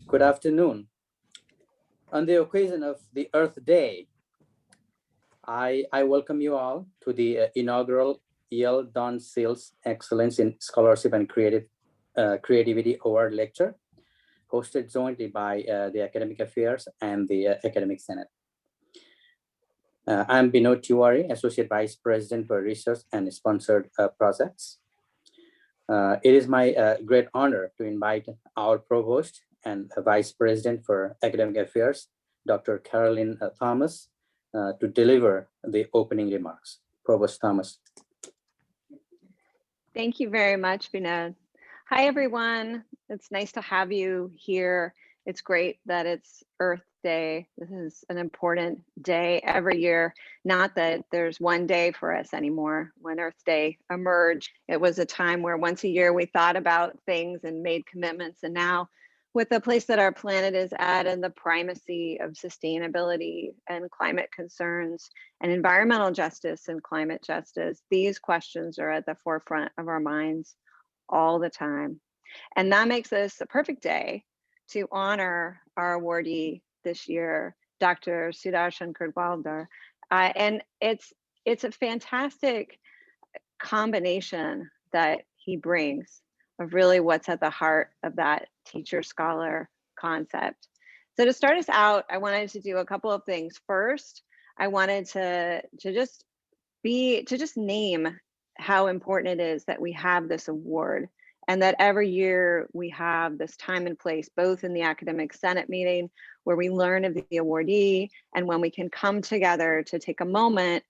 Good afternoon. On the occasion of the Earth Day, I welcome you all to the inaugural Yale Don Seals Excellence in Scholarship and Creativity Award Lecture, hosted jointly by the Academic Affairs and the Academic Senate. I'm Binod Tiwari, Associate Vice President for Research and Sponsored Projects. It is my great honor to invite our Provost and Vice President for Academic Affairs, Dr. Caroline Thomas, to deliver the opening remarks. Provost Thomas. Thank you very much, Binod. Hi, everyone. It's nice to have you here. It's great that it's Earth Day. This is an important day every year. Not that there's one day for us anymore. When Earth Day emerged, it was a time where once a year we thought about things and made commitments. And now, with the place that our planet is at and the primacy of sustainability and climate concerns and environmental justice and climate justice, these questions are at the forefront of our minds all the time. And that makes this a perfect day to honor our awardee this year, Dr. Sudarshan Kudwaldar. And it's a fantastic combination that he brings of really what's at the heart of that teacher-scholar concept. So to start us out, I wanted to do a couple of things. First, I wanted to just name how important it is that we have this award, and that every year we have this time and place, both in the Academic Senate meeting, where we learn of the awardee, and when we can come together to take a moment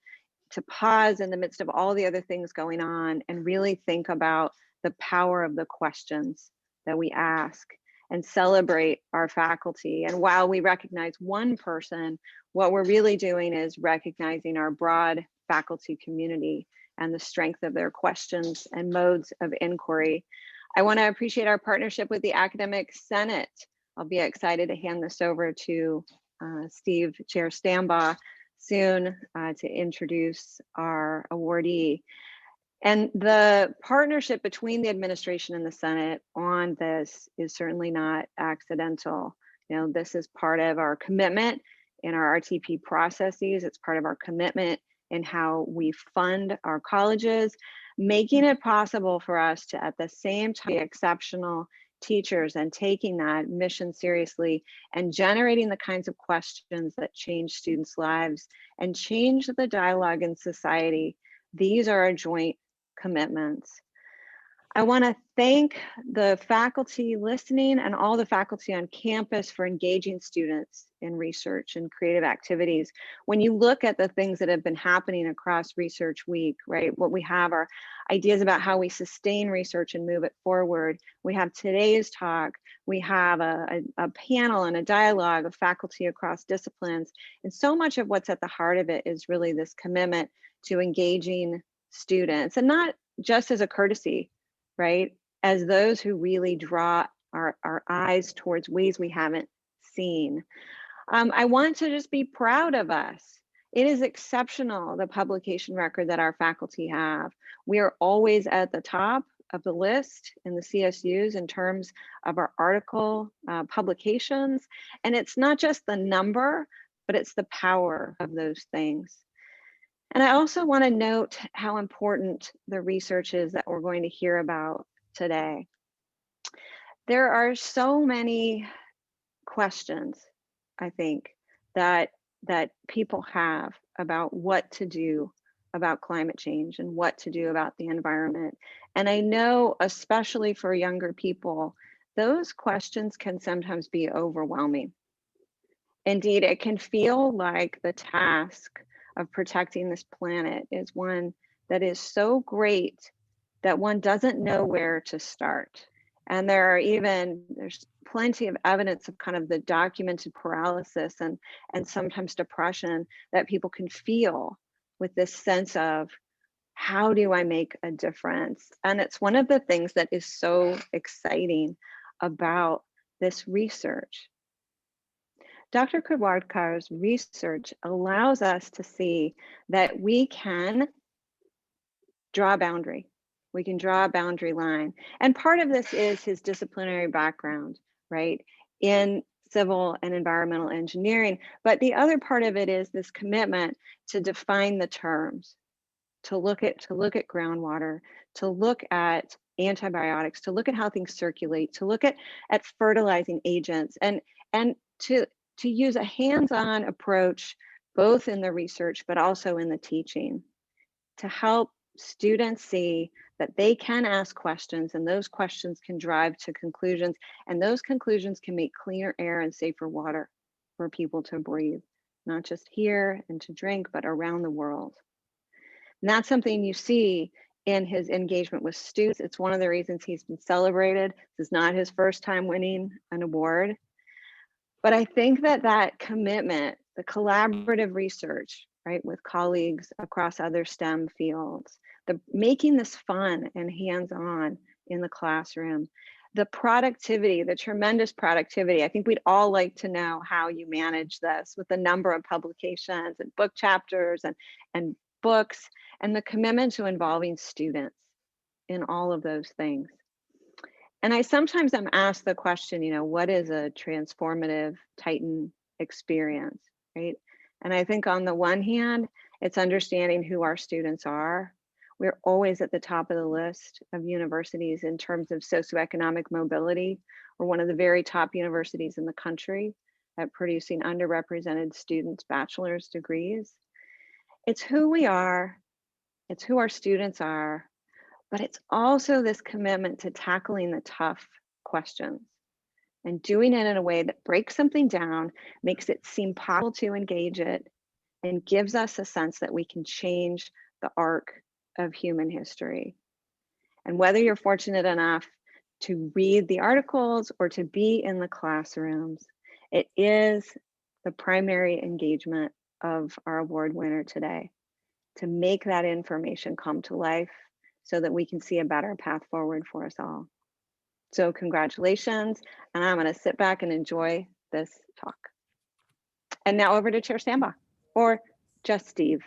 to pause in the midst of all the other things going on and really think about the power of the questions that we ask and celebrate our faculty. And while we recognize one person, what we're really doing is recognizing our broad faculty community and the strength of their questions and modes of inquiry. I want to appreciate our partnership with the Academic Senate. I'll be excited to hand this over to Steve Chair Stambaugh soon to introduce our awardee. And the partnership between the administration and the Senate on this is certainly not accidental. You know, this is part of our commitment in our RTP processes. It's part of our commitment in how we fund our colleges, making it possible for us to, at the same time, be exceptional teachers and taking that mission seriously and generating the kinds of questions that change students' lives and change the dialogue in society. These are our joint commitments. I want to thank the faculty listening and all the faculty on campus for engaging students in research and creative activities. When you look at the things that have been happening across Research Week, right, what we have are ideas about how we sustain research and move it forward. We have today's talk. We have a panel and a dialogue of faculty across disciplines. And so much of what's at the heart of it is really this commitment to engaging students, and not just as a courtesy, right? As those who really draw our eyes towards ways we haven't seen. I want to just be proud of us. It is exceptional, the publication record that our faculty have. We are always at the top of the list in the CSUs in terms of our article publications. And it's not just the number, but it's the power of those things. And I also want to note how important the research is that we're going to hear about today. There are so many questions, I think, that people have about what to do about climate change and what to do about the environment. And I know, especially for younger people, those questions can sometimes be overwhelming. Indeed, it can feel like the task of protecting this planet is one that is so great that one doesn't know where to start. And there's plenty of evidence of kind of the documented paralysis and sometimes depression that people can feel with this sense of, how do I make a difference? And it's one of the things that is so exciting about this research. Dr. Kudwaldar's research allows us to see that we can draw a boundary. We can draw a boundary line. And part of this is his disciplinary background, right? in civil and environmental engineering. But the other part of it is this commitment to define the terms, to look at groundwater, to look at antibiotics, to look at how things circulate, to look at fertilizing agents, and to use a hands-on approach, both in the research but also in the teaching, to help students see that they can ask questions, and those questions can drive to conclusions, and those conclusions can make cleaner air and safer water for people to breathe, not just here and to drink, but around the world. And that's something you see in his engagement with students. It's one of the reasons he's been celebrated. This is not his first time winning an award. But I think that commitment, the collaborative research, right, with colleagues across other STEM fields, the making this fun and hands-on in the classroom, the productivity, the tremendous productivity. I think we'd all like to know how you manage this with the number of publications and book chapters and books, and the commitment to involving students in all of those things. And I sometimes am asked the question, what is a transformative Titan experience, right? And I think on the one hand, it's understanding who our students are. We're always at the top of the list of universities in terms of socioeconomic mobility. We're one of the very top universities in the country at producing underrepresented students' bachelor's degrees. It's who we are, it's who our students are, but it's also this commitment to tackling the tough questions and doing it in a way that breaks something down, makes it seem possible to engage it, and gives us a sense that we can change the arc of human history. And whether you're fortunate enough to read the articles or to be in the classrooms, it is the primary engagement of our award winner today, to make that information come to life so that we can see a better path forward for us all. So congratulations, and I'm going to sit back and enjoy this talk. And now over to Chair Sandbach, or just Steve,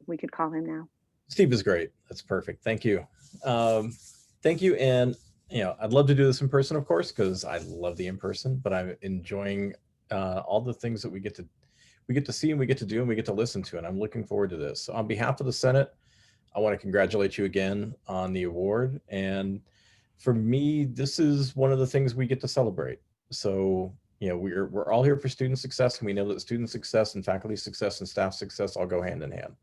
we could call him now. Steve is great. That's perfect. Thank you. Thank you. And I'd love to do this in person, of course, because I love the in-person, but I'm enjoying all the things that we get to see and we get to do and we get to listen to, and I'm looking forward to this. So on behalf of the Senate, I want to congratulate you again on the award. And for me, this is one of the things we get to celebrate. So, we're all here for student success, and we know that student success and faculty success and staff success all go hand in hand.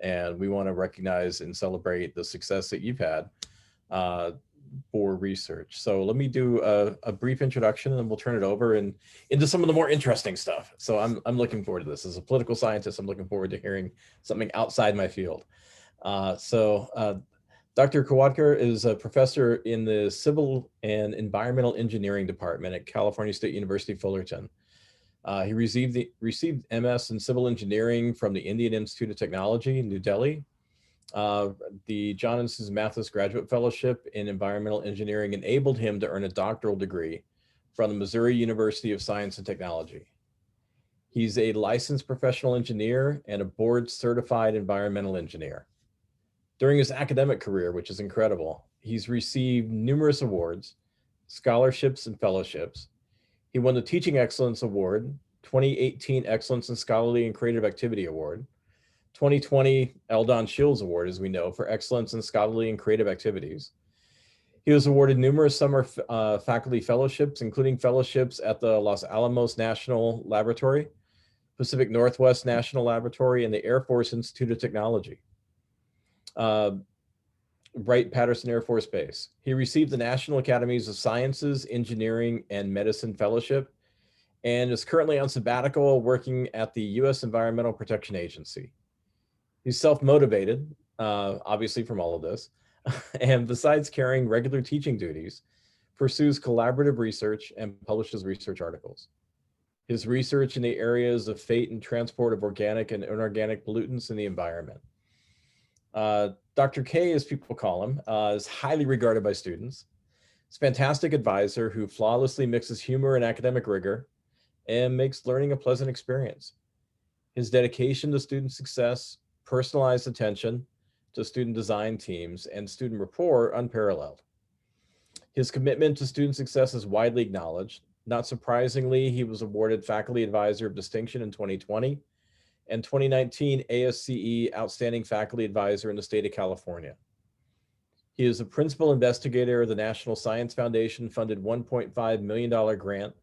And we want to recognize and celebrate the success that you've had for research. So let me do a brief introduction, and then we'll turn it over and into some of the more interesting stuff. So I'm looking forward to this. As a political scientist, I'm looking forward to hearing something outside my field. Dr. Khawatkar is a professor in the Civil and Environmental Engineering Department at California State University, Fullerton. He received MS in Civil Engineering from the Indian Institute of Technology in New Delhi. The John and Susan Mathis Graduate Fellowship in Environmental Engineering enabled him to earn a doctoral degree from the Missouri University of Science and Technology. He's a licensed professional engineer and a board certified environmental engineer. During his academic career, which is incredible, he's received numerous awards, scholarships, and fellowships. He won the Teaching Excellence Award, 2018 Excellence in Scholarly and Creative Activity Award, 2020 Eldon Shields Award, as we know, for excellence in scholarly and creative activities. He was awarded numerous summer faculty fellowships, including fellowships at the Los Alamos National Laboratory, Pacific Northwest National Laboratory, and the Air Force Institute of Technology. Wright-Patterson Air Force Base. He received the National Academies of Sciences, Engineering, and Medicine Fellowship, and is currently on sabbatical working at the U.S. Environmental Protection Agency. He's self-motivated, obviously from all of this, and besides carrying regular teaching duties, pursues collaborative research and publishes research articles. His research in the areas of fate and transport of organic and inorganic pollutants in the environment. Dr. K, as people call him, is highly regarded by students. He's a fantastic advisor who flawlessly mixes humor and academic rigor and makes learning a pleasant experience. His dedication to student success, personalized attention to student design teams, and student rapport unparalleled. His commitment to student success is widely acknowledged, Not surprisingly, he was awarded Faculty Advisor of Distinction in 2020 and 2019 ASCE Outstanding Faculty Advisor in the state of California. He is a principal investigator of the National Science Foundation funded $1.5 million grant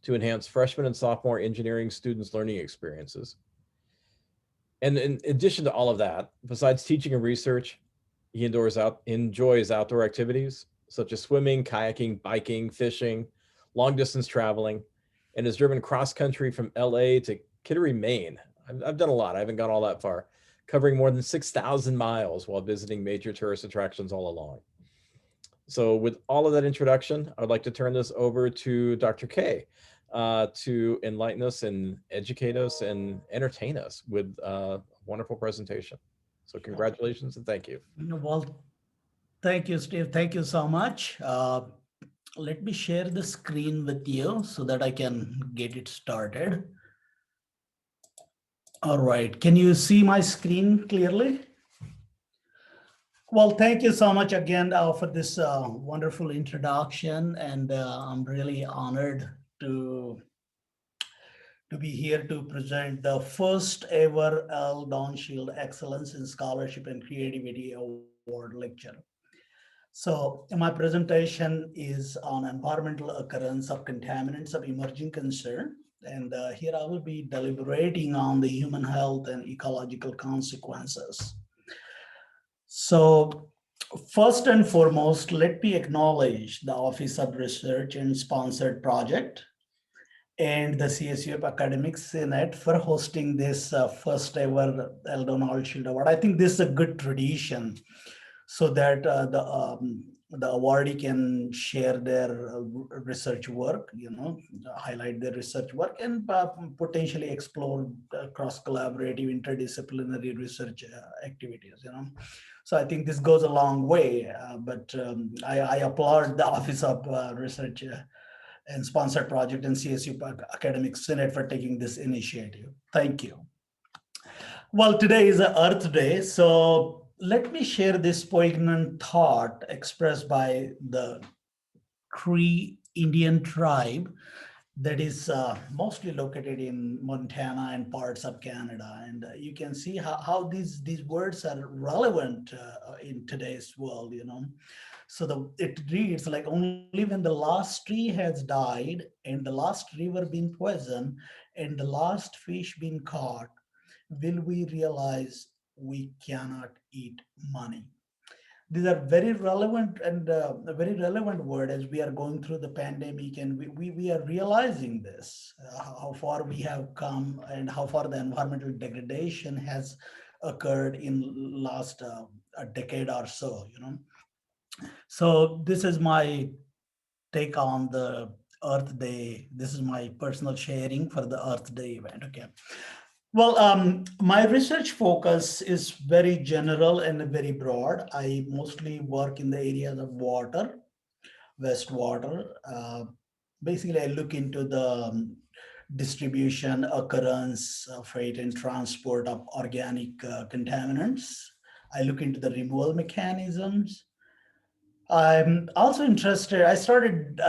to enhance freshman and sophomore engineering students' learning experiences. And in addition to all of that, besides teaching and research, he enjoys outdoor activities such as swimming, kayaking, biking, fishing, long distance traveling, and has driven cross country from LA to Kittery, Maine. I've done a lot. I haven't gone all that far, covering more than 6,000 miles while visiting major tourist attractions all along. So with all of that introduction, I'd like to turn this over to Dr. K to enlighten us and educate us and entertain us with a wonderful presentation. So congratulations and thank you. Well, thank you, Steve. Thank you so much. Let me share the screen with you so that I can get it started. All right, can you see my screen clearly? Well, thank you so much again for this wonderful introduction, and I'm really honored to be here to present the first ever L. Don Shield Excellence in Scholarship and Creativity Award lecture. So my presentation is on environmental occurrence of contaminants of emerging concern. And here I will be deliberating on the human health and ecological consequences. So first and foremost, let me acknowledge the Office of Research and Sponsored Project and the CSUF Academic Senate for hosting this first ever L. Donald Shield Award. I think this is a good tradition so that the awardee can share their research work, highlight their research work and potentially explore cross-collaborative interdisciplinary research activities, So I think this goes a long way, but I applaud the Office of Research and Sponsored Project and CSU Academic Senate for taking this initiative. Thank you. Well, today is Earth Day, so let me share this poignant thought expressed by the Cree Indian tribe that is mostly located in Montana and parts of Canada. And you can see how these words are relevant in today's world, So it reads like, only when the last tree has died and the last river been poisoned and the last fish been caught, will we realize we cannot eat money. These are very relevant and a very relevant word as we are going through the pandemic, and we are realizing this, how far we have come and how far the environmental degradation has occurred in last a decade or so, So this is my take on the Earth Day. This is my personal sharing for the Earth Day event, okay. Well, my research focus is very general and very broad. I mostly work in the areas of water, wastewater. Basically, I look into the distribution, occurrence, freight, and transport of organic contaminants. I look into the removal mechanisms. I'm also interested, I started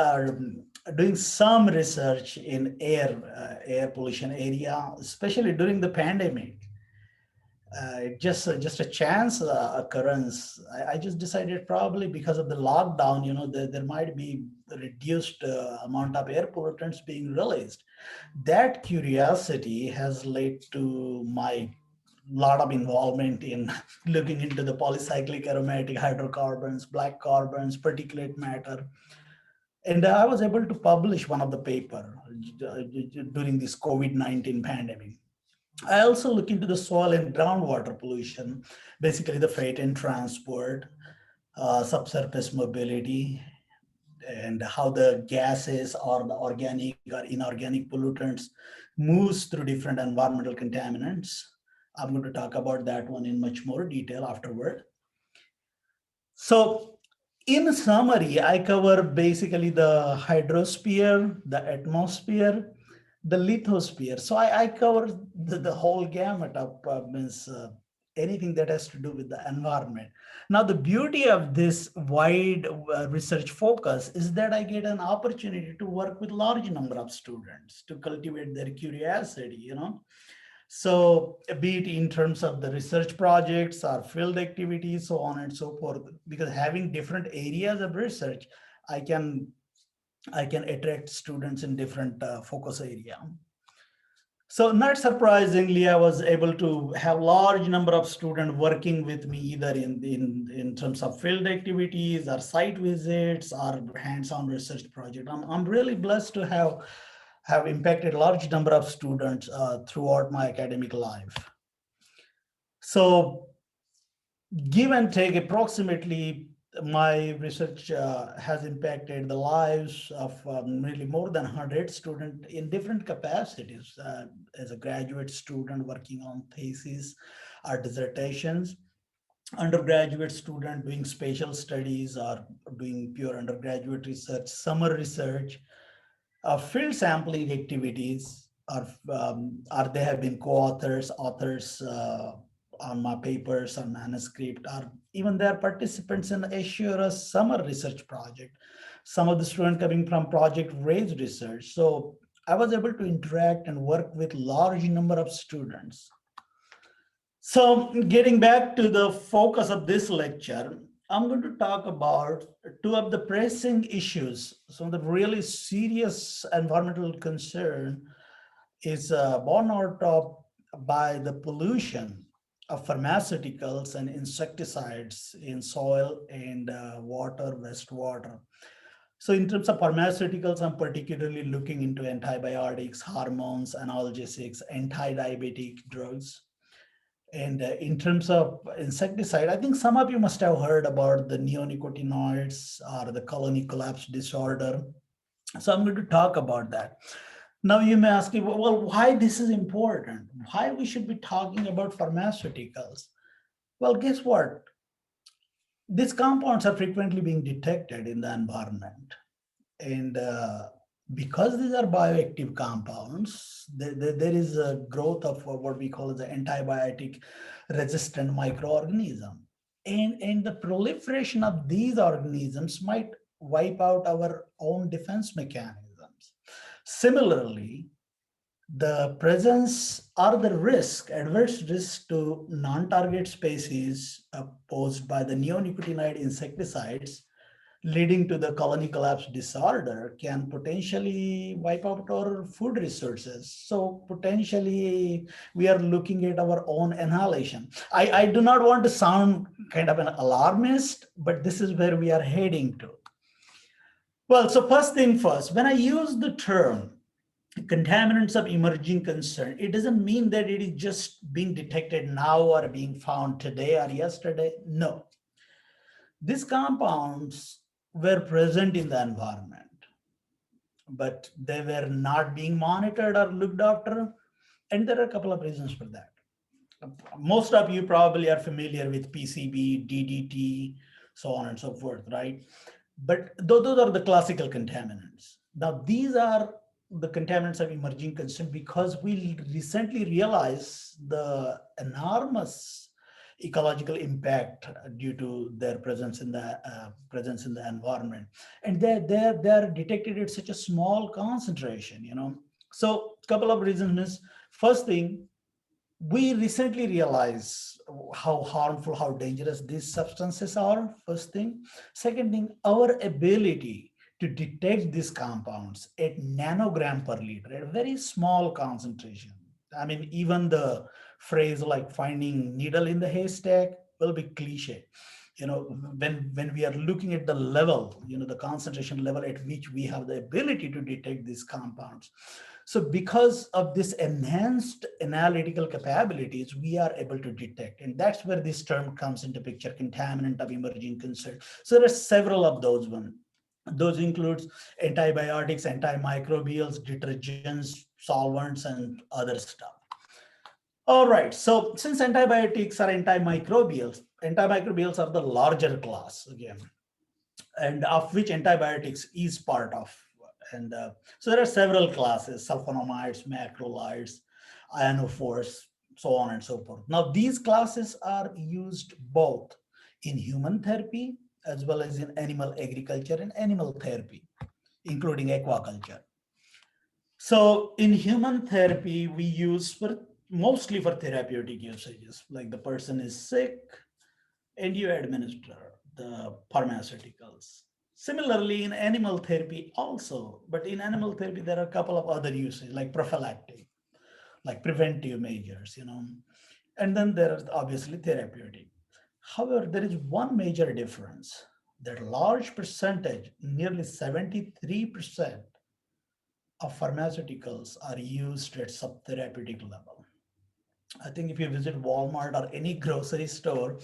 doing some research in air pollution area, especially during the pandemic. Just a chance occurrence. I just decided probably because of the lockdown, there might be a reduced amount of air pollutants being released. That curiosity has led to my lot of involvement in looking into the polycyclic aromatic hydrocarbons, black carbons, particulate matter. And I was able to publish one of the paper during this COVID-19 pandemic. I also look into the soil and groundwater pollution, basically the freight and transport, subsurface mobility, and how the gases or the organic or inorganic pollutants moves through different environmental contaminants. I'm going to talk about that one in much more detail afterward. So in summary, I cover basically the hydrosphere, the atmosphere, the lithosphere. So I cover the whole gamut of anything that has to do with the environment. Now, the beauty of this wide research focus is that I get an opportunity to work with large number of students to cultivate their curiosity, So be it in terms of the research projects or field activities, so on and so forth, because having different areas of research, I can attract students in different focus area. So not surprisingly, I was able to have large number of students working with me either in terms of field activities or site visits or hands-on research project. I'm really blessed to have impacted large number of students throughout my academic life. So give and take, approximately my research has impacted the lives of really more than 100 students in different capacities, as a graduate student working on theses or dissertations, undergraduate student doing spatial studies or doing pure undergraduate research, summer research, field sampling activities, or they have been co-authors, authors on my papers or manuscript, or even they are participants in Assura summer research project. Some of the students coming from Project Raise research. So I was able to interact and work with large number of students. So getting back to the focus of this lecture, I'm going to talk about two of the pressing issues. Some of the really serious environmental concern is born out of by the pollution of pharmaceuticals and insecticides in soil and water, wastewater. So in terms of pharmaceuticals, I'm particularly looking into antibiotics, hormones, analgesics, anti-diabetic drugs. And in terms of insecticide, I think some of you must have heard about the neonicotinoids or the colony collapse disorder. So I'm going to talk about that. Now you may ask me, well, why this is important? Why we should be talking about pharmaceuticals? Well, guess what? These compounds are frequently being detected in the environment. And because these are bioactive compounds, there is a growth of what we call the antibiotic resistant microorganism. And the proliferation of these organisms might wipe out our own defense mechanisms. Similarly, the presence or the adverse risk to non-target species posed by the neonicotinoid insecticides leading to the colony collapse disorder can potentially wipe out our food resources. So potentially we are looking at our own annihilation. I do not want to sound kind of an alarmist, but this is where we are heading to. Well, so first thing first, when I use the term contaminants of emerging concern, it doesn't mean that it is just being detected now or being found today or yesterday. No. These compounds were present in the environment, but they were not being monitored or looked after. And there are a couple of reasons for that. Most of you probably are familiar with PCB, DDT, so on and so forth, right? But those are the classical contaminants. Now, these are the contaminants of emerging concern because we recently realized the enormous ecological impact due to their presence in the environment, and they're detected at such a small concentration. So a couple of reasons is, first thing, we recently realized how harmful, how dangerous these substances are, first thing. Second thing, our ability to detect these compounds at nanogram per liter, at a very small concentration. I mean, even the phrase like finding needle in the haystack will be cliche. When we are looking at the level, the concentration level at which we have the ability to detect these compounds. So because of this enhanced analytical capabilities, we are able to detect. And that's where this term comes into picture, contaminant of emerging concern. So there are several of those ones. Those includes antibiotics, antimicrobials, detergents, solvents, and other stuff. All right, so since antibiotics are antimicrobials are the larger class again, and of which antibiotics is part of. And so there are several classes: sulfonamides, macrolides, ionophores, so on and so forth. Now, these classes are used both in human therapy as well as in animal agriculture and animal therapy, including aquaculture. So in human therapy, we use mostly for therapeutic usages, like the person is sick and you administer the pharmaceuticals. Similarly, in animal therapy also, but in animal therapy, there are a couple of other uses like prophylactic, like preventive measures, and then there is obviously therapeutic. However, there is one major difference that large percentage, nearly 73% of pharmaceuticals are used at subtherapeutic level. I think if you visit Walmart or any grocery store,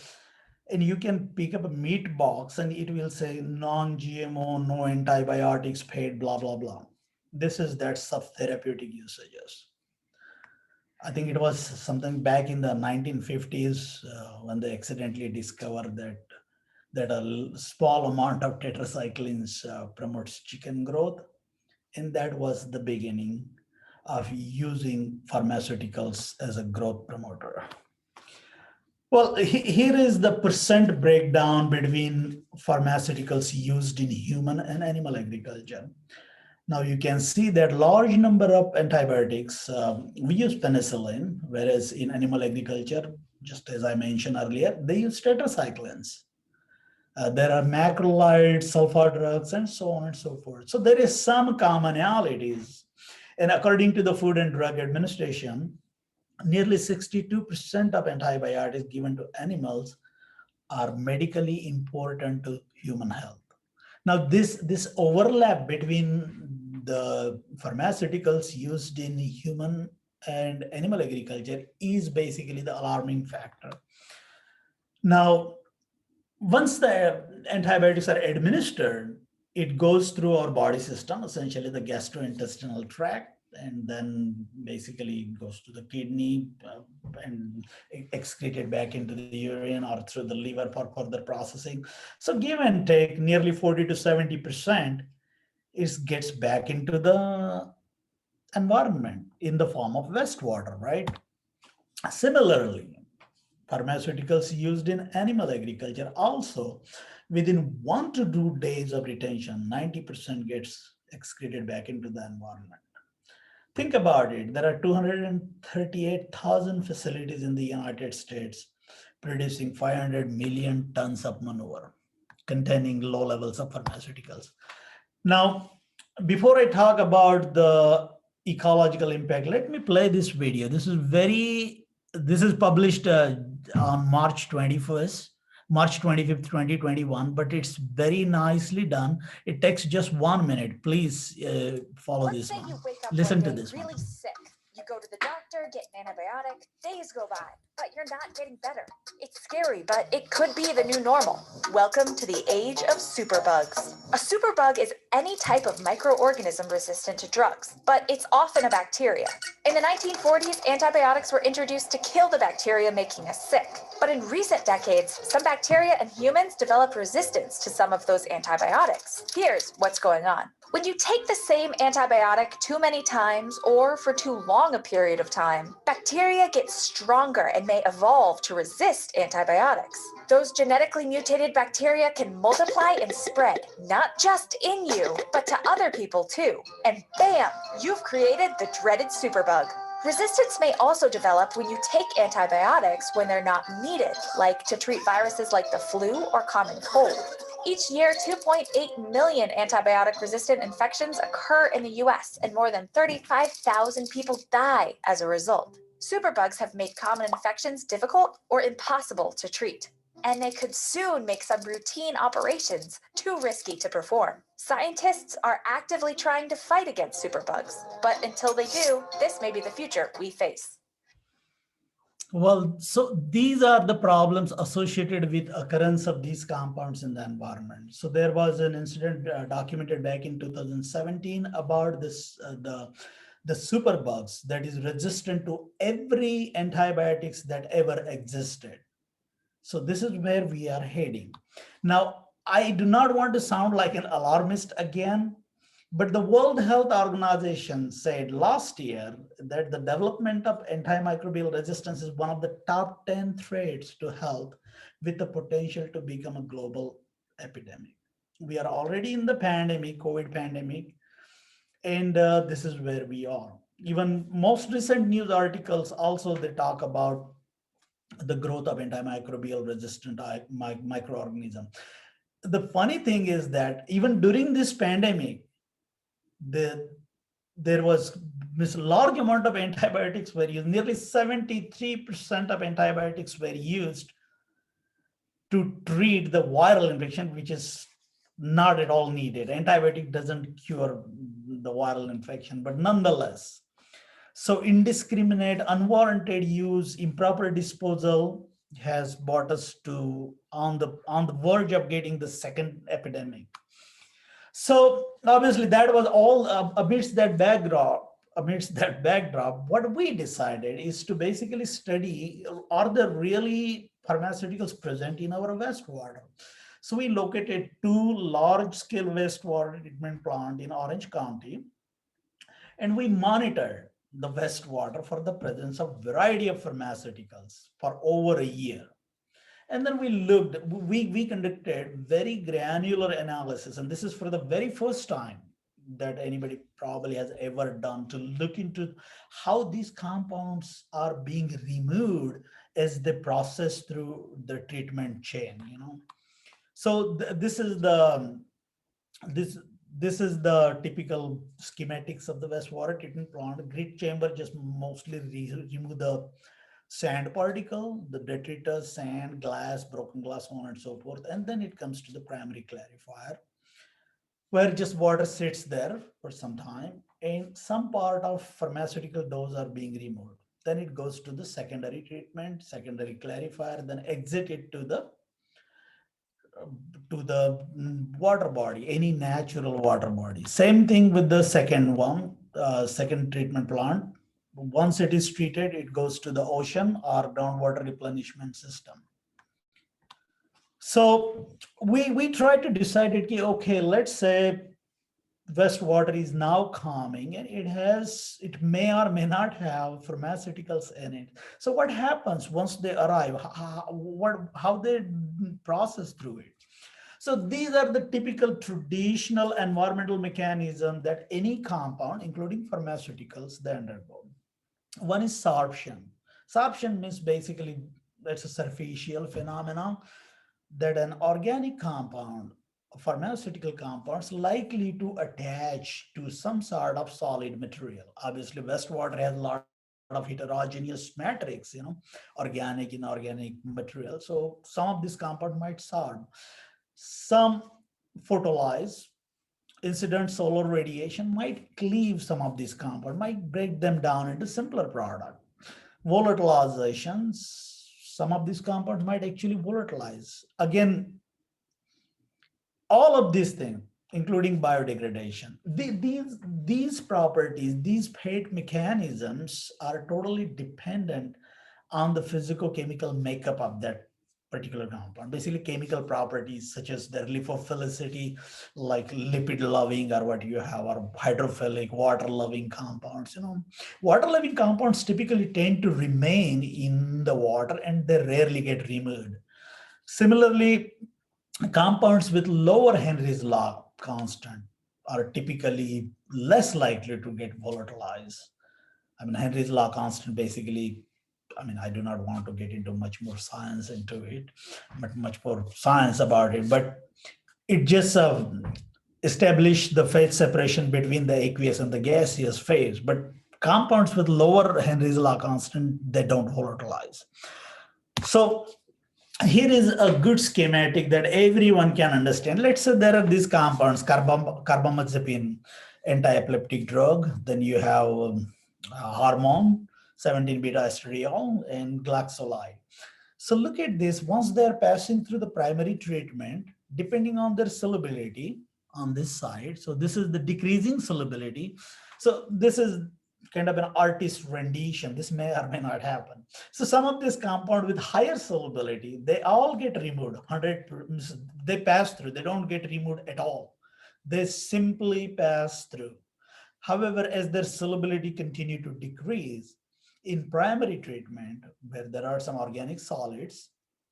and you can pick up a meat box and it will say non-GMO, no antibiotics paid, blah, blah, blah. This is that subtherapeutic usages. I think it was something back in the 1950s when they accidentally discovered that a small amount of tetracyclines promotes chicken growth. And that was the beginning of using pharmaceuticals as a growth promoter. Well, here is the percent breakdown between pharmaceuticals used in human and animal agriculture. Now you can see that large number of antibiotics, we use penicillin, whereas in animal agriculture, just as I mentioned earlier, they use tetracyclines. There are macrolides, sulfur drugs, and so on and so forth. So there is some commonalities. And according to the Food and Drug Administration, nearly 62% of antibiotics given to animals are medically important to human health. Now, this overlap between the pharmaceuticals used in human and animal agriculture is basically the alarming factor. Now, once the antibiotics are administered, it goes through our body system, essentially the gastrointestinal tract, and then basically goes to the kidney and excreted back into the urine or through the liver for further processing. So give and take, nearly 40 to 70%, it gets back into the environment in the form of wastewater, right? Similarly, pharmaceuticals used in animal agriculture also, within 1 to 2 days of retention, 90% gets excreted back into the environment. Think about it. There are 238,000 facilities in the United States producing 500 million tons of manure containing low levels of pharmaceuticals. Now, before I talk about the ecological impact, let me play this video. This is published on March 21st, March 25th, 2021, but it's very nicely done. It takes just 1 minute. Please follow this one. You wake up Listen one to day this really one. sick. You go to the doctor, get an antibiotic, days go by, but you're not getting better. It's scary, but it could be the new normal. Welcome to the age of superbugs. A superbug is any type of microorganism resistant to drugs, but it's often a bacteria. In the 1940s, antibiotics were introduced to kill the bacteria making us sick. But in recent decades, some bacteria and humans developed resistance to some of those antibiotics. Here's what's going on. When you take the same antibiotic too many times or for too long a period of time, bacteria get stronger and may evolve to resist antibiotics. Those genetically mutated bacteria can multiply and spread, not just in you, but to other people too. And bam, you've created the dreaded superbug. Resistance may also develop when you take antibiotics when they're not needed, like to treat viruses like the flu or common cold. Each year, 2.8 million antibiotic-resistant infections occur in the US, and more than 35,000 people die as a result. Superbugs have made common infections difficult or impossible to treat, and they could soon make some routine operations too risky to perform. Scientists are actively trying to fight against superbugs, but until they do, this may be the future we face. Well, so these are the problems associated with occurrence of these compounds in the environment. So there was an incident documented back in 2017 about this, the superbugs that is resistant to every antibiotics that ever existed. So this is where we are heading. Now, I do not want to sound like an alarmist again, But the World Health Organization said last year that the development of antimicrobial resistance is one of the top 10 threats to health with the potential to become a global epidemic. We are already in the pandemic, COVID pandemic, and this is where we are. Even most recent news articles also, they talk about the growth of antimicrobial resistant microorganism. The funny thing is that even during this pandemic, there was this large amount of antibiotics were used. Nearly 73% of antibiotics were used to treat the viral infection, which is not at all needed. Antibiotic doesn't cure the viral infection, but nonetheless. So indiscriminate, unwarranted use, improper disposal has brought us to on the verge of getting the second epidemic. So obviously that was all amidst that backdrop. What we decided is to basically study, are there really pharmaceuticals present in our wastewater? So we located 2 large-scale wastewater treatment plants in Orange County, and we monitored the wastewater for the presence of variety of pharmaceuticals for over a year. And then we conducted very granular analysis, and this is for the very first time that anybody probably has ever done, to look into how these compounds are being removed as they process through the treatment chain, So this is the typical schematics of the wastewater treatment plant. Grit chamber just mostly remove the sand particle, the detritus, sand, glass, broken glass, so on and so forth. And then it comes to the primary clarifier, where just water sits there for some time and some part of pharmaceutical dose are being removed. Then it goes to the secondary treatment, secondary clarifier, then exit it to the water body, any natural water body. Same thing with the second one, second treatment plant. Once it is treated, it goes to the ocean or groundwater replenishment system. So we try to decide it, okay, let's say wastewater is now calming and it may or may not have pharmaceuticals in it. So what happens once they arrive? How they process through it? So these are the typical traditional environmental mechanism that any compound, including pharmaceuticals, they undergo. One is sorption. Sorption means basically that's a superficial phenomenon that an organic compound, pharmaceutical compounds, likely to attach to some sort of solid material. Obviously, wastewater has a lot of heterogeneous matrix, organic, inorganic material. So some of this compound might sorb. Some photolyze, incident solar radiation might cleave some of these compounds, might break them down into simpler product. Volatilizations, some of these compounds might actually volatilize. Again, all of these things, including biodegradation, these properties, these fate mechanisms are totally dependent on the physicochemical makeup of that particular compound. Basically, chemical properties such as their lipophilicity, like lipid loving, or what you have, or hydrophilic, water loving compounds. Water loving compounds typically tend to remain in the water and they rarely get removed. Similarly, compounds with lower Henry's law constant are typically less likely to get volatilized. Henry's law constant basically, I do not want to get into much more science into it, but much more science about it, but it just established the phase separation between the aqueous and the gaseous phase. But compounds with lower Henry's law constant, they don't volatilize. So here is a good schematic that everyone can understand. Let's say there are these compounds, carbamazepine, anti-epileptic drug, then you have hormone, 17-beta-estradiol, and glycolide. So look at this. Once they're passing through the primary treatment, depending on their solubility on this side, so this is the decreasing solubility. So this is kind of an artist rendition. This may or may not happen. So some of this compound with higher solubility, they all get removed. 100, they pass through, they don't get removed at all. They simply pass through. However, as their solubility continue to decrease, in primary treatment, where there are some organic solids,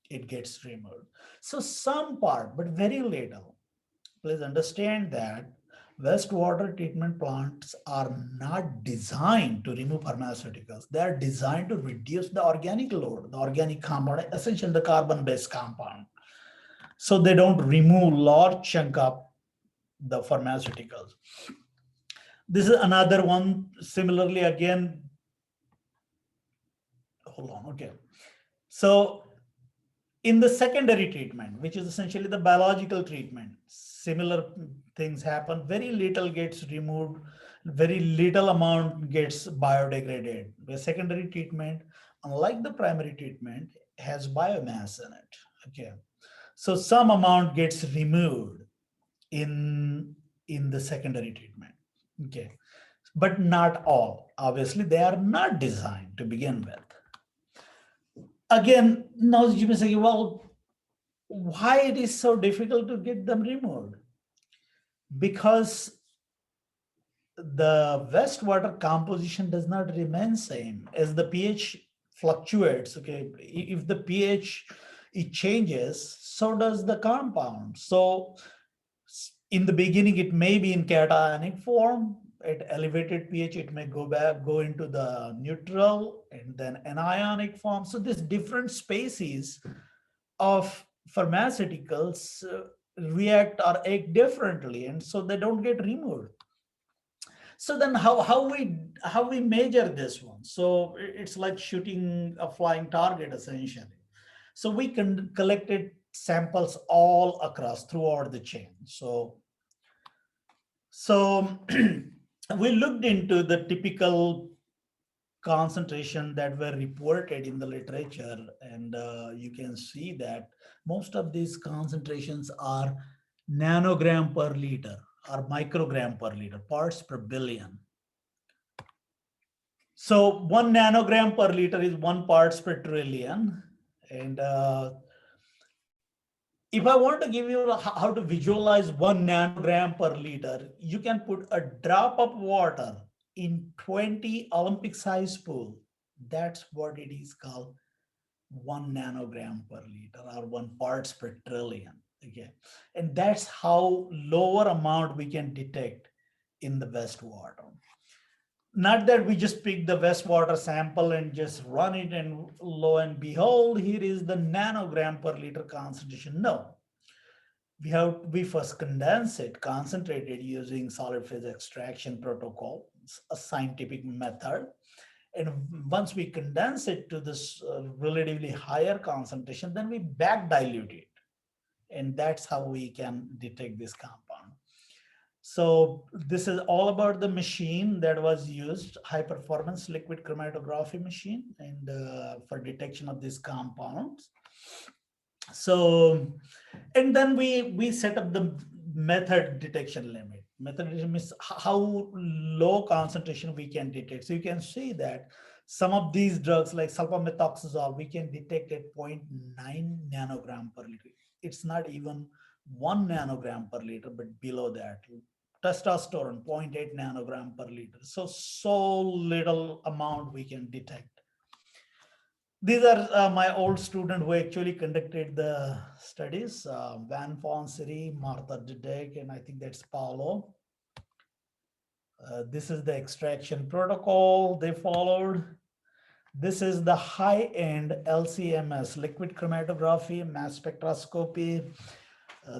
it gets removed. So some part, but very little. Please understand that wastewater treatment plants are not designed to remove pharmaceuticals. They are designed to reduce the organic load, the organic compound, essentially the carbon-based compound. So they don't remove large chunk of the pharmaceuticals. This is another one. Similarly, again, hold on, okay. So in the secondary treatment, which is essentially the biological treatment, similar things happen. Very little gets removed, very little amount gets biodegraded. The secondary treatment, unlike the primary treatment, has biomass in it. Okay, so some amount gets removed in the secondary treatment. Okay, but not all. Obviously, they are not designed to begin with. Again, now you may say, well, why it is so difficult to get them removed? Because the wastewater composition does not remain same as the pH fluctuates. Okay, if the pH it changes, so does the compound. So in the beginning, it may be in cationic form. At elevated pH, it may go into the neutral and then anionic form. So these different species of pharmaceuticals react or act differently, and so they don't get removed. So then how we measure this one? So it's like shooting a flying target essentially. So we collected samples all across throughout the chain. So we looked into the typical concentration that were reported in the literature, and you can see that most of these concentrations are nanogram per liter or microgram per liter, parts per billion. So 1 nanogram per liter is 1 parts per trillion. And if I want to give you how to visualize 1 nanogram per liter, you can put a drop of water in 20 Olympic size pool. That's what it is called, 1 nanogram per liter or 1 parts per trillion. Okay, and that's how lower amount we can detect in the wastewater. Not that we just pick the wastewater sample and just run it and lo and behold, here is the nanogram per liter concentration. No, we first condense it, concentrate it using solid phase extraction protocol, a scientific method. And once we condense it to this relatively higher concentration, then we back dilute it. And that's how we can detect this compound. So this is all about the machine that was used, high performance liquid chromatography machine, and for detection of these compounds. So, and then we set up the method detection limit. Method is how low concentration we can detect. So you can see that some of these drugs like sulfamethoxazole, we can detect at 0.9 nanogram per liter. It's not even 1 nanogram per liter, but below that. Testosterone, 0.8 nanogram per liter. So little amount we can detect. These are my old students who actually conducted the studies, Van Fonseri, Martha Dudek, and I think that's Paulo. This is the extraction protocol they followed. This is the high-end LCMS, liquid chromatography, mass spectroscopy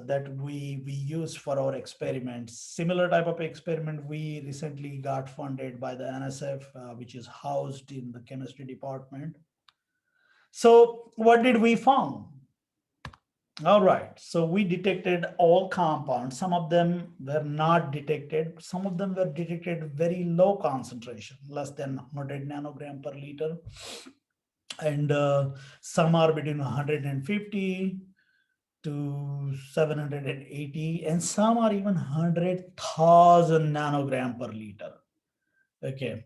that we use for our experiments. Similar type of experiment we recently got funded by the NSF, which is housed in the chemistry department. So what did we find? All right, so we detected all compounds. Some of them were not detected. Some of them were detected very low concentration, less than 100 nanogram per liter. And some are between 150 to 780, and some are even 100,000 nanogram per liter. Okay.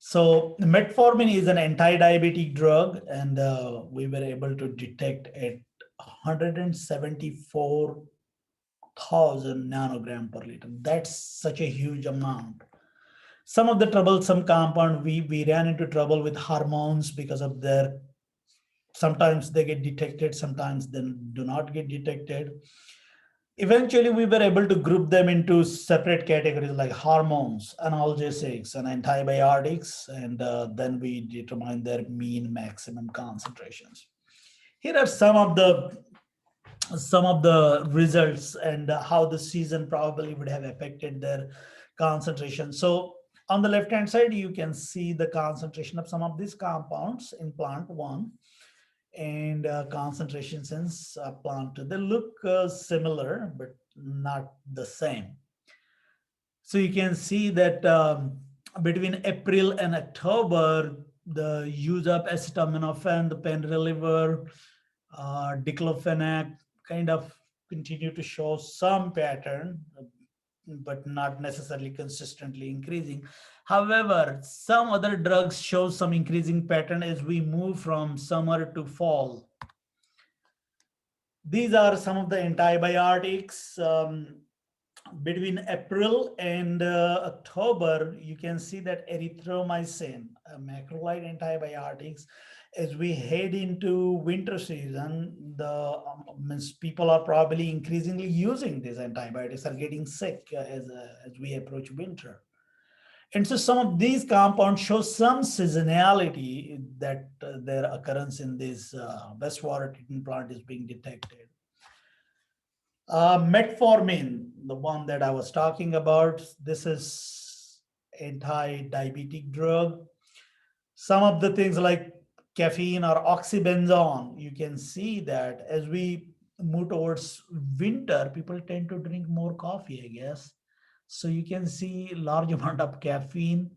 So metformin is an anti-diabetic drug, and we were able to detect at 174,000 1,000 nanogram per liter. That's such a huge amount. Some of the troublesome compound, we ran into trouble with hormones because of their, sometimes they get detected, sometimes they do not get detected. Eventually, we were able to group them into separate categories like hormones, analgesics, and antibiotics, and then we determine their mean maximum concentrations. Here are some of the results and how the season probably would have affected their concentration. So on the left hand side, you can see the concentration of some of these compounds in plant 1 and concentrations in plant 2. They look similar, but not the same. So you can see that between April and October, the use of acetaminophen, the pain reliever, diclofenac kind of continue to show some pattern, but not necessarily consistently increasing. However, some other drugs show some increasing pattern as we move from summer to fall. These are some of the antibiotics. Between April and October, you can see that erythromycin, macrolide antibiotics, as we head into winter season, the means people are probably increasingly using these antibiotics, are getting sick as we approach winter. And so some of these compounds show some seasonality that their occurrence in this wastewater treatment plant is being detected. Metformin, the one that I was talking about, this is anti-diabetic drug. Some of the things like caffeine or oxybenzone, you can see that as we move towards winter, people tend to drink more coffee, I guess. So you can see large amount of caffeine.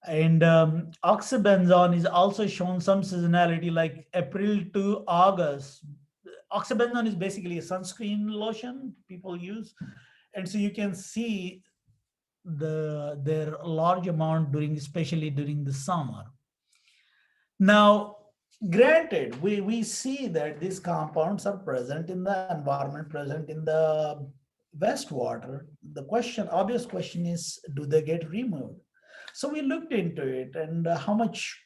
And oxybenzone is also shown some seasonality, like April to August. Oxybenzone is basically a sunscreen lotion people use. And so you can see their large amount especially during the summer. Now, granted, we see that these compounds are present in the environment, present in the wastewater. The obvious question is, do they get removed? So we looked into it and how much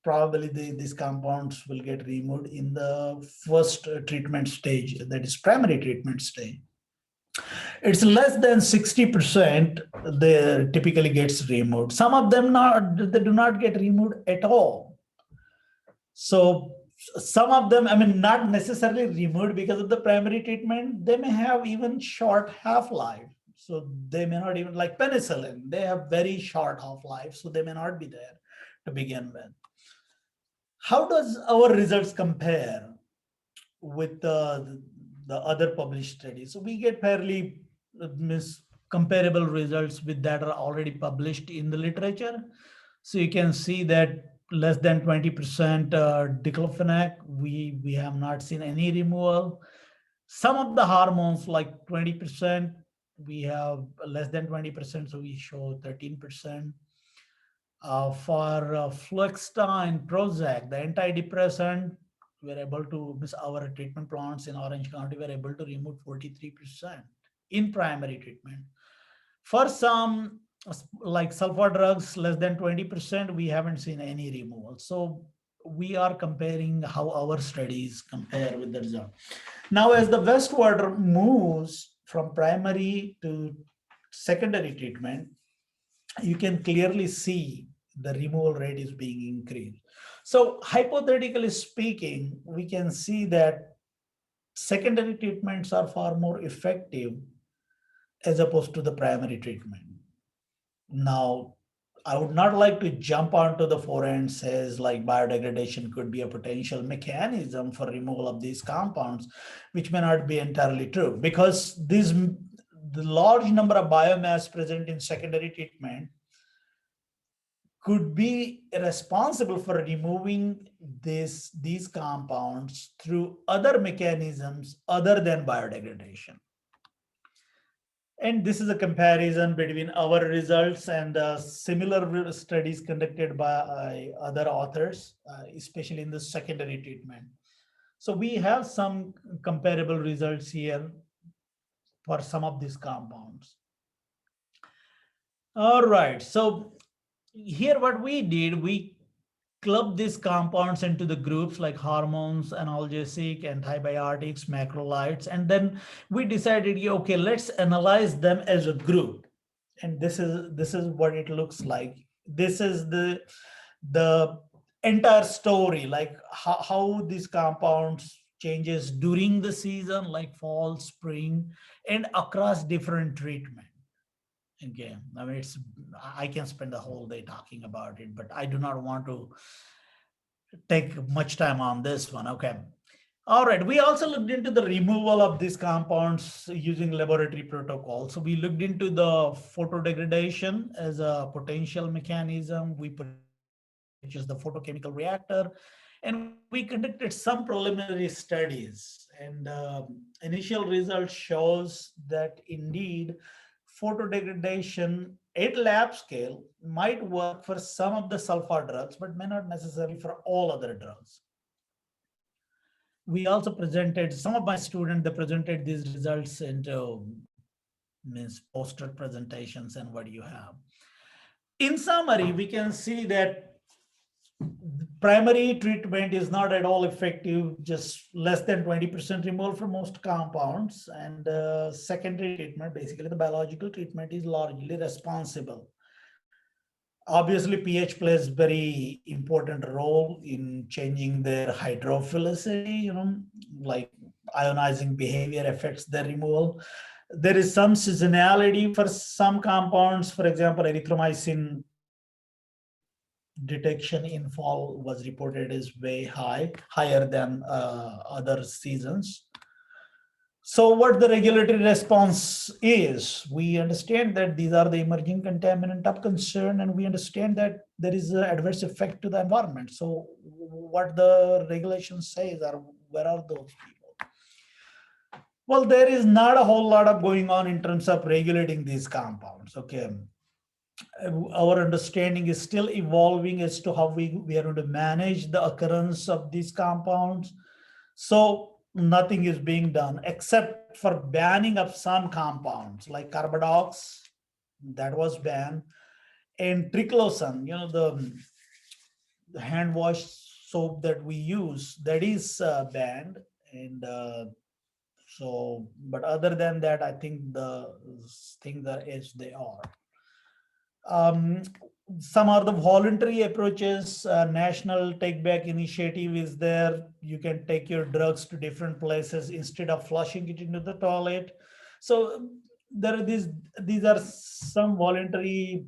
probably these compounds will get removed in the first treatment stage, that is primary treatment stage. It's less than 60% they typically gets removed. Some of them they do not get removed at all. So some of them, I mean, not necessarily removed because of the primary treatment, they may have even short half-life. So they may not even, like penicillin, they have very short half-life, so they may not be there to begin with. How does our results compare with the other published studies? So we get fairly comparable results with that are already published in the literature. So you can see that less than 20% diclofenac, we have not seen any removal. Some of the hormones, like 20%, we have less than 20%, so we show 13%. For Fluexta and Prozac, the antidepressant, we're able to, our treatment plants in Orange County were able to remove 43% in primary treatment. For some, like sulfur drugs, less than 20%, we haven't seen any removal. So we are comparing how our studies compare with the result. Now, as the wastewater moves from primary to secondary treatment, you can clearly see the removal rate is being increased. So hypothetically speaking, we can see that secondary treatments are far more effective as opposed to the primary treatment. Now, I would not like to jump onto the fore and says like biodegradation could be a potential mechanism for removal of these compounds, which may not be entirely true, because the large number of biomass present in secondary treatment could be responsible for removing these compounds through other mechanisms other than biodegradation. And this is a comparison between our results and similar studies conducted by other authors, especially in the secondary treatment. So we have some comparable results here. for some of these compounds. All right, so here what we did, we clubbed these compounds into the groups like hormones, analgesic, antibiotics, macrolides, and then we decided, yeah, okay, let's analyze them as a group. And this is what it looks like. This is the entire story, like how these compounds changes during the season, like fall, spring, and across different treatment. Again, I mean, I can spend the whole day talking about it, but I do not want to take much time on this one. Okay. All right. We also looked into the removal of these compounds using laboratory protocols. So we looked into the photodegradation as a potential mechanism. We purchased the photochemical reactor, and we conducted some preliminary studies. And initial results shows that indeed photodegradation at lab scale might work for some of the sulfur drugs, but may not necessarily for all other drugs. We also presented, some of my students, they presented these results into poster presentations and what you have. In summary, we can see that primary treatment is not at all effective, just less than 20% removal for most compounds. And secondary treatment, basically the biological treatment, is largely responsible. Obviously, pH plays very important role in changing their hydrophilicity, like ionizing behavior affects their removal. There is some seasonality for some compounds. For example, erythromycin detection in fall was reported as way higher than other seasons. So what the regulatory response is, we understand that these are the emerging contaminant of concern, and we understand that there is an adverse effect to the environment. So what the regulation says, are where are those people? Well, there is not a whole lot of going on in terms of regulating these compounds. Okay. Our understanding is still evolving as to how we are going to manage the occurrence of these compounds. So nothing is being done except for banning of some compounds like carbadox, that was banned, and triclosan, the hand wash soap that we use, that is banned. And so, but other than that, I think the things are as they are. Some are the voluntary approaches. National Take Back Initiative is there. You can take your drugs to different places instead of flushing it into the toilet. So there are these are some voluntary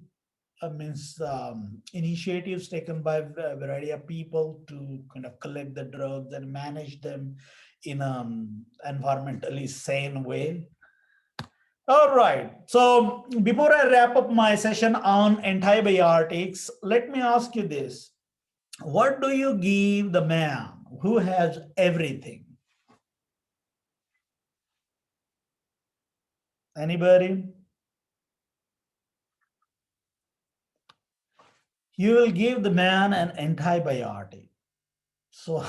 initiatives taken by a variety of people to kind of collect the drugs and manage them in an environmentally sane way. All right. So before I wrap up my session on antibiotics, let me ask you this. What do you give the man who has everything? Anybody? You will give the man an antibiotic. So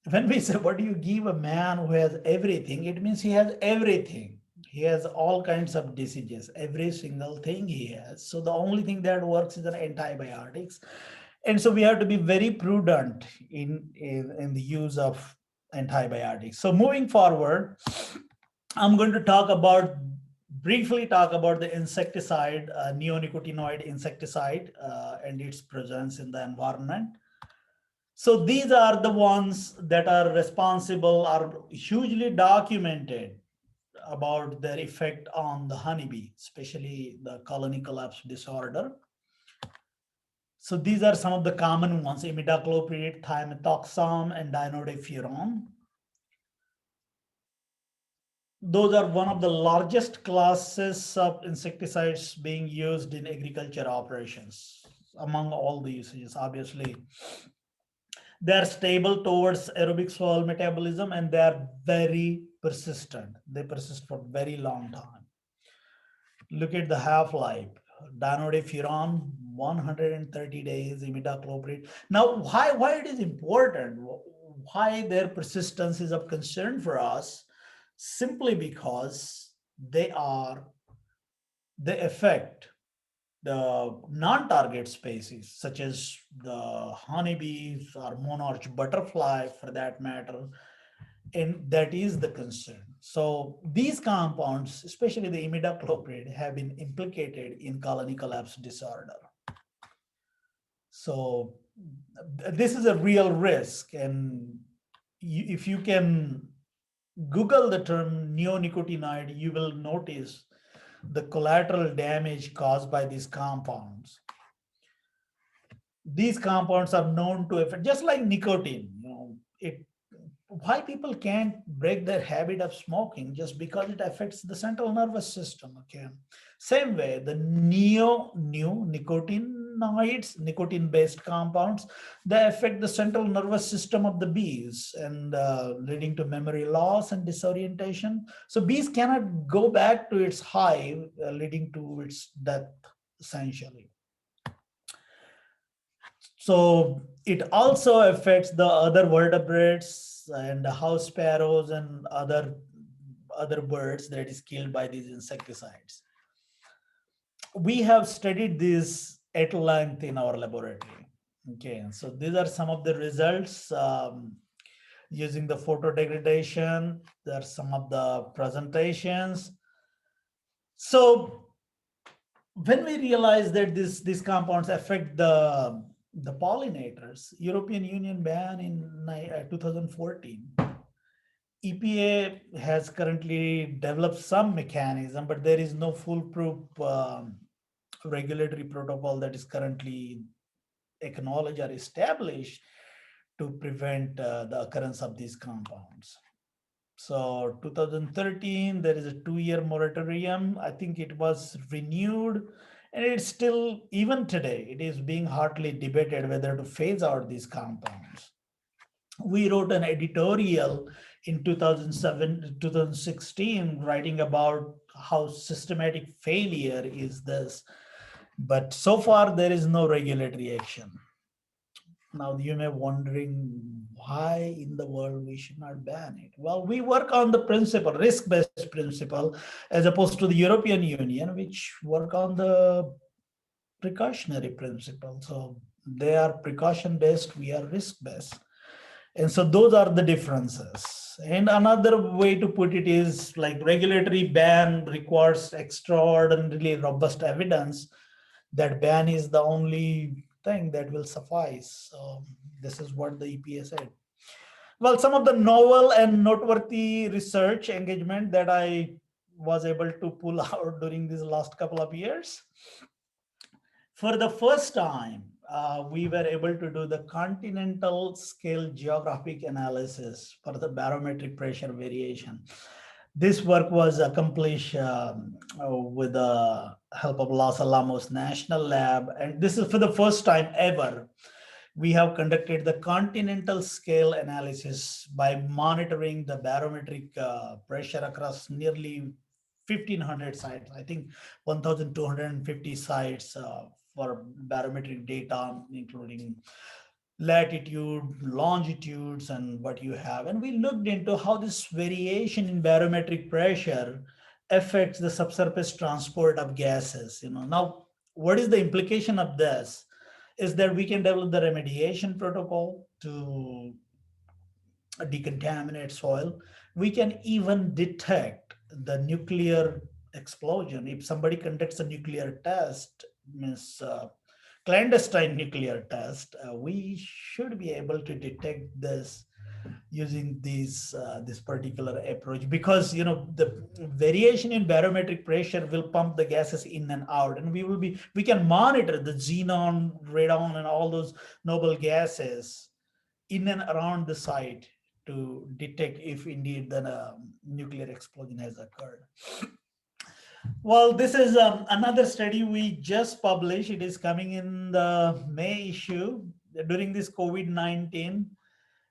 when we say, what do you give a man who has everything? It means he has everything. He has all kinds of diseases, every single thing he has. So the only thing that works is an antibiotics. And so we have to be very prudent in the use of antibiotics. So moving forward, I'm going to briefly talk about the insecticide, neonicotinoid insecticide, and its presence in the environment. So these are the ones that are responsible, are hugely documented about their effect on the honeybee, especially the colony collapse disorder. So these are some of the common ones: imidacloprid, thiamethoxam, and dinodefuron. Those are one of the largest classes of insecticides being used in agriculture operations among all the usages. Obviously, they are stable towards aerobic soil metabolism, and they are very persistent. They persist for a very long time. Look at the half-life. Dinodefuron, 130 days, imidacloprid. Now, why it is important? Why their persistence is of concern for us? simply because they affect the non-target species, such as the honeybees or monarch butterfly for that matter, and that is the concern. So these compounds, especially the imidacloprid, have been implicated in colony collapse disorder. So this is a real risk, and if you can Google the term neonicotinoid, you will notice the collateral damage caused by these compounds. These compounds are known to affect, just like nicotine, why people can't break their habit of smoking just because it affects the central nervous system. Okay, same way the new nicotinoids, nicotine-based compounds, they affect the central nervous system of the bees and leading to memory loss and disorientation. So bees cannot go back to its hive, leading to its death essentially. So it also affects the other vertebrates and the house sparrows and other birds that is killed by these insecticides. We have studied this at length in our laboratory. Okay, so these are some of the results using the photodegradation. There are some of the presentations. So when we realize that these compounds affect the pollinators, European Union ban in 2014. EPA has currently developed some mechanism, but there is no foolproof regulatory protocol that is currently acknowledged or established to prevent the occurrence of these compounds. So 2013, there is a 2-year moratorium. I think it was renewed, and it's still, even today, it is being hotly debated whether to phase out these compounds. We wrote an editorial in 2016, writing about how systematic failure is this. But so far, there is no regulatory action. Now you may be wondering why in the world we should not ban it. Well, we work on the principle, risk-based principle, as opposed to the European Union, which work on the precautionary principle. So they are precaution-based, we are risk-based. And so those are the differences. And another way to put it is like regulatory ban requires extraordinarily robust evidence. That ban is the only thing that will suffice. So this is what the EPA said. Well, some of the novel and noteworthy research engagement that I was able to pull out during these last couple of years. For the first time, we were able to do the continental scale geographic analysis for the barometric pressure variation. This work was accomplished with the help of Los Alamos National Lab. And this is for the first time ever. We have conducted the continental scale analysis by monitoring the barometric pressure across nearly 1,500 sites. I think 1,250 sites for barometric data, including latitude, longitudes, and what you have. And we looked into how this variation in barometric pressure affects the subsurface transport of gases. Now, what is the implication of this? Is that we can develop the remediation protocol to decontaminate soil. We can even detect the nuclear explosion. If somebody conducts a nuclear test, means clandestine nuclear test, we should be able to detect this using this particular approach, because the variation in barometric pressure will pump the gases in and out, and we can monitor the xenon, radon, and all those noble gases in and around the site to detect if indeed the nuclear explosion has occurred. Well, this is another study we just published. It is coming in the May issue. During this COVID-19,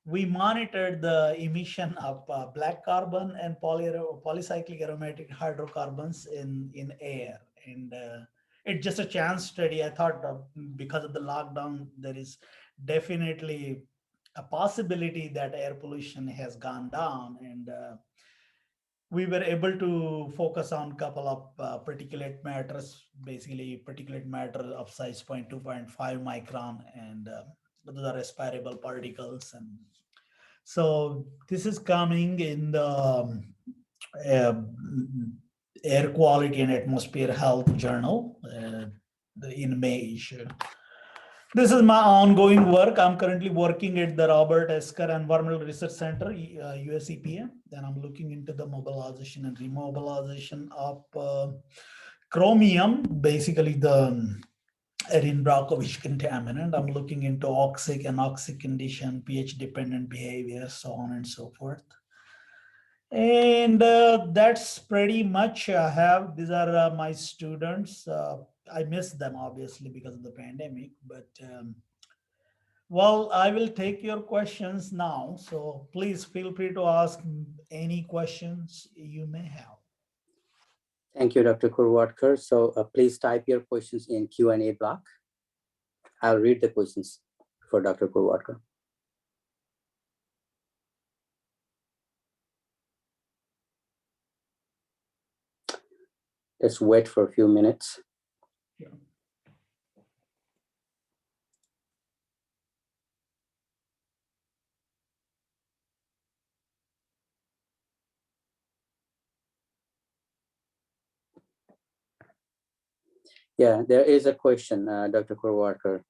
we monitored the emission of black carbon and polycyclic aromatic hydrocarbons in air. And it's just a chance study. I thought because of the lockdown, there is definitely a possibility that air pollution has gone down. And we were able to focus on a couple of particulate matters, basically particulate matter of size 0.2, 0.5 micron, and those are respirable particles. And so this is coming in the uh, Air Quality and Atmosphere Health Journal in May issue. This is my ongoing work. I'm currently working at the Robert Esker Environmental Research Center, US EPA. Then I'm looking into the mobilization and remobilization of chromium, basically the Erin Brockovich contaminant. I'm looking into oxic and oxic condition, pH dependent behavior, so on and so forth. And that's pretty much I have. These are my students. I miss them obviously because of the pandemic, but well, I will take your questions now. So please feel free to ask any questions you may have. Thank you, Dr. Kurwatkar. So please type your questions in Q&A block. I'll read the questions for Dr. Kurwatkar. Let's wait for a few minutes. Yeah. Yeah, there is a question, Dr. Kurwatkar.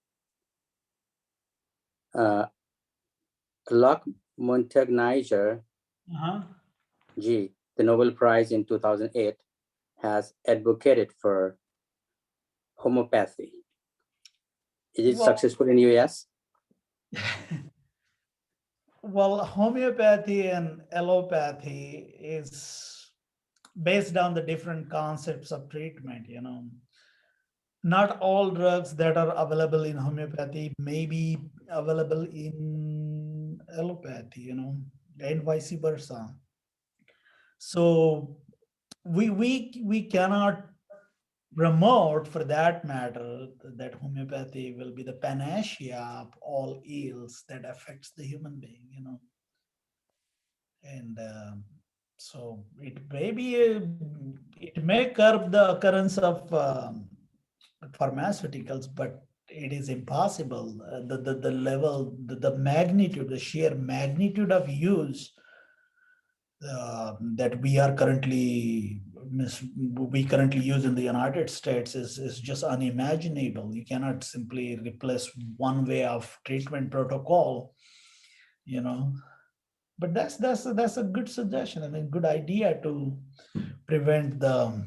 Luc Montagnier, G, the Nobel Prize in 2008, has advocated for homeopathy. Is it successful in US? Well, homeopathy and allopathy is based on the different concepts of treatment, you know. Not all drugs that are available in homeopathy may be available in allopathy, you know, and vice versa. So we cannot promote, for that matter, that homeopathy will be the panacea of all ills that affects the human being, you know. And so it may be it may curb the occurrence of pharmaceuticals, but it is impossible. The level, the magnitude, the sheer magnitude of use that we currently use in the United States is just unimaginable. You cannot simply replace one way of treatment protocol, you know. But that's a good suggestion. I mean, good idea to prevent the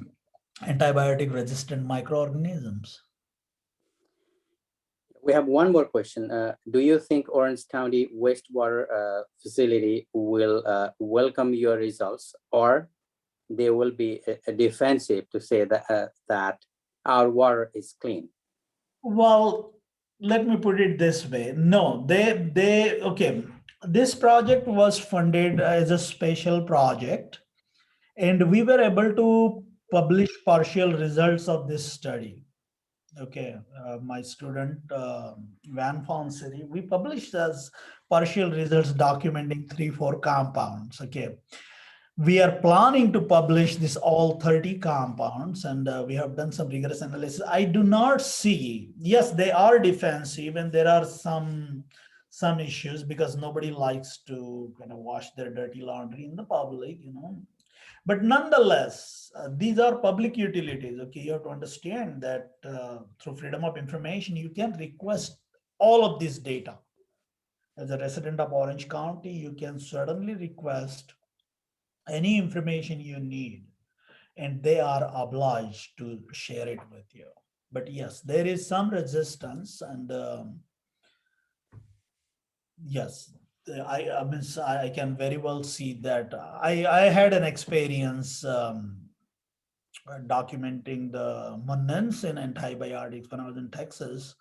antibiotic resistant microorganisms. We have one more question. Do you think Orange County wastewater facility will welcome your results, or they will be defensive to say that that our water is clean? Well, let me put it this way. No, okay. This project was funded as a special project, and we were able to publish partial results of this study. Okay, my student Van Fonseri, we published as partial results documenting 3-4 compounds. Okay, we are planning to publish this all 30 compounds, and we have done some rigorous analysis. I do not see, yes, they are defensive, and there are some issues because nobody likes to kind of wash their dirty laundry in the public, you know. But nonetheless, these are public utilities. Okay, you have to understand that through freedom of information, you can request all of this data. As a resident of Orange County, you can certainly request any information you need, and they are obliged to share it with you. But yes, there is some resistance, and yes, I can very well see that. I had an experience documenting the Munnans in antibiotics when I was in Texas.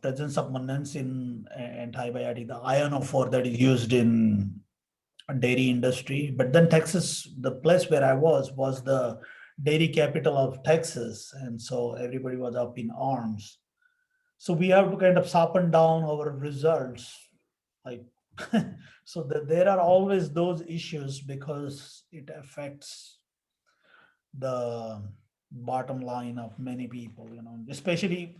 Presence of Munnans in antibiotic, the ionophore that is used in dairy industry. But then Texas, the place where I was the dairy capital of Texas, and so everybody was up in arms. So we have to kind of sharpen down our results, like So that there are always those issues because it affects the bottom line of many people, especially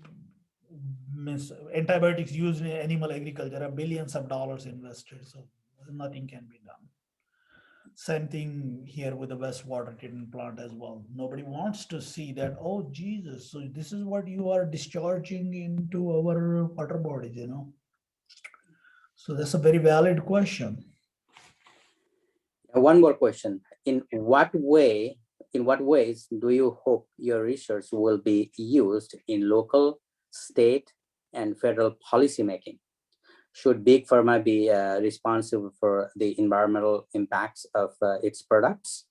means antibiotics used in animal agriculture are billions of dollars invested, so nothing can be done. Same thing here with the wastewater treatment plant as well. Nobody wants to see that, oh Jesus, so this is what you are discharging into our water bodies, So that's a very valid question. One more question. In what ways do you hope your research will be used in local, state, and federal policymaking? Should Big Pharma be responsible for the environmental impacts of its products?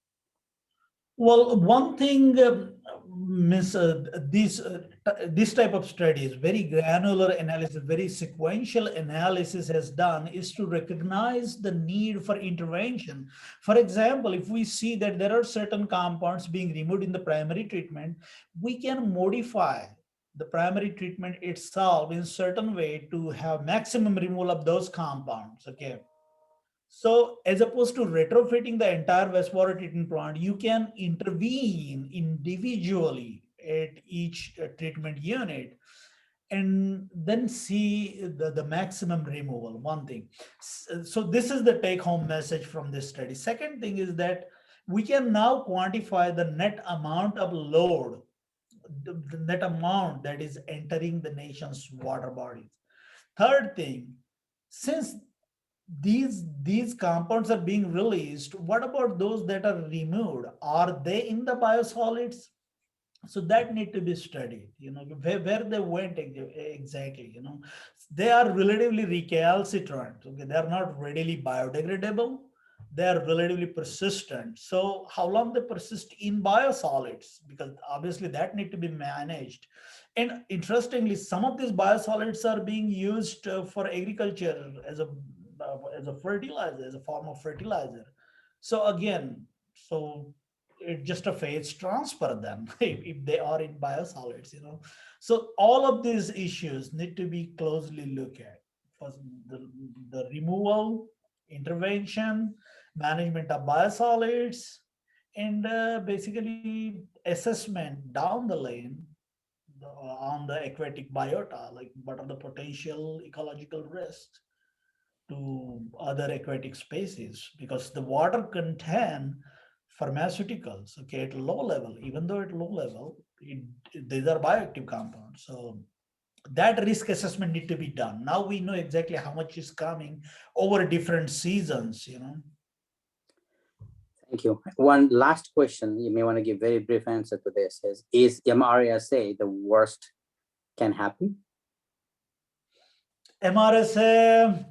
Well, one thing, this type of studies, very granular analysis, very sequential analysis has done is to recognize the need for intervention. For example, if we see that there are certain compounds being removed in the primary treatment, we can modify the primary treatment itself in certain way to have maximum removal of those compounds, okay? So as opposed to retrofitting the entire wastewater treatment plant, you can intervene individually at each treatment unit and then see the maximum removal, one thing. So this is the take home message from this study. Second thing is that we can now quantify the net amount of load, the net amount that is entering the nation's water bodies. Third thing, since these compounds are being released, what about those that are removed? Are they in the biosolids? So that need to be studied, where they went exactly, they are relatively recalcitrant, okay, they are not readily biodegradable, they are relatively persistent. So how long they persist in biosolids, because obviously that need to be managed. And interestingly, some of these biosolids are being used for agriculture as a fertilizer, as a form of fertilizer. So again, so it's just a phase transfer then, if they are in biosolids, So all of these issues need to be closely looked at. First, the removal, intervention, management of biosolids, and basically assessment down the lane on the aquatic biota, like what are the potential ecological risks to other aquatic species, because the water contain pharmaceuticals, okay, at low level, even though at low level, these are bioactive compounds. So that risk assessment need to be done. Now we know exactly how much is coming over different seasons, Thank you. One last question, you may want to give very brief answer to this, is MRSA the worst can happen? MRSA,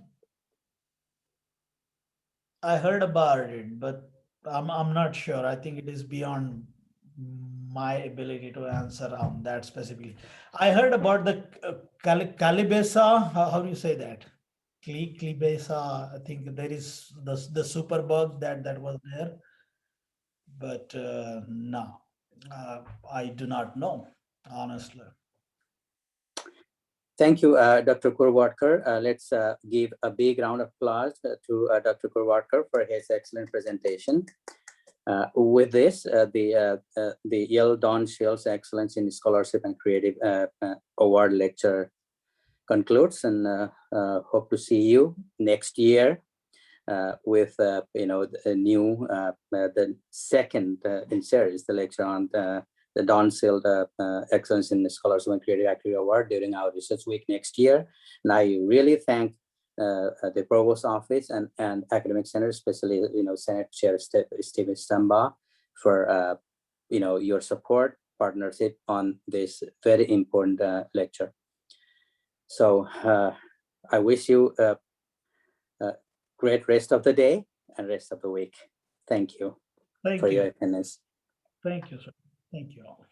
I heard about it, but I'm not sure. I think it is beyond my ability to answer on that specifically. I heard about the Calibesa. How do you say that? Calibesa. I think there is the superbug that was there, but no, I do not know, honestly. Thank you, Dr. Kurwadkar. Let's give a big round of applause to Dr. Kurwadkar for his excellent presentation. With this, the Yale Don Shields Excellence in Scholarship and Creative Award lecture concludes, and hope to see you next year with a new the second in series, the lecture on the Don Shield Excellence in Scholarship and Creative Activity Award during our research week next year. And I really thank the Provost Office and Academic Center, especially Senate Chair Stephen Stambaugh, for your support, partnership on this very important lecture. So I wish you a great rest of the day and rest of the week. Thank you for your attendance. Thank you, sir. Thank you all.